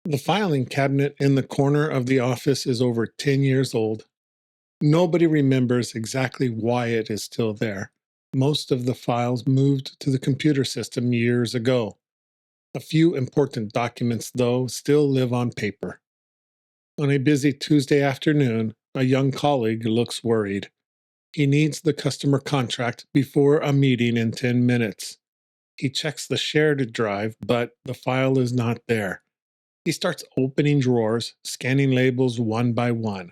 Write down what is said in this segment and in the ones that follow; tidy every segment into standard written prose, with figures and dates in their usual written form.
The filing cabinet in the corner of the office is over 10 years old. Nobody remembers exactly why it is still there. Most of the files moved to the computer system years ago. A few important documents, though, still live on paper. On a busy Tuesday afternoon, a young colleague looks worried. He needs the customer contract before a meeting in 10 minutes. He checks the shared drive, but the file is not there. He starts opening drawers, scanning labels one by one.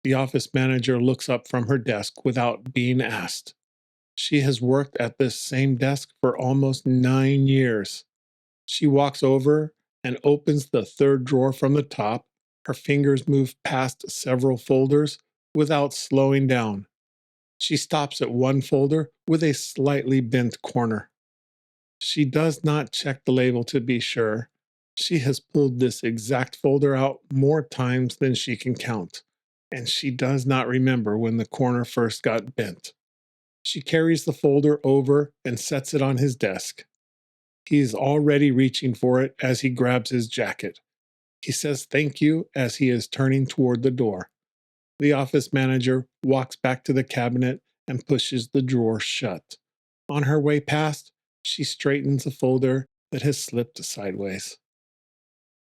The office manager looks up from her desk without being asked. She has worked at this same desk for almost 9 years. She walks over and opens the third drawer from the top. Her fingers move past several folders without slowing down. She stops at one folder with a slightly bent corner. She does not check the label to be sure. She has pulled this exact folder out more times than she can count, and she does not remember when the corner first got bent. She carries the folder over and sets it on his desk. He is already reaching for it as he grabs his jacket. He says thank you as he is turning toward the door. The office manager walks back to the cabinet and pushes the drawer shut. On her way past, she straightens a folder that has slipped sideways.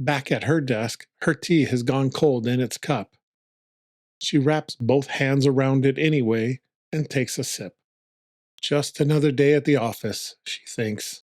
Back at her desk, her tea has gone cold in its cup. She wraps both hands around it anyway and takes a sip. Just another day at the office, she thinks.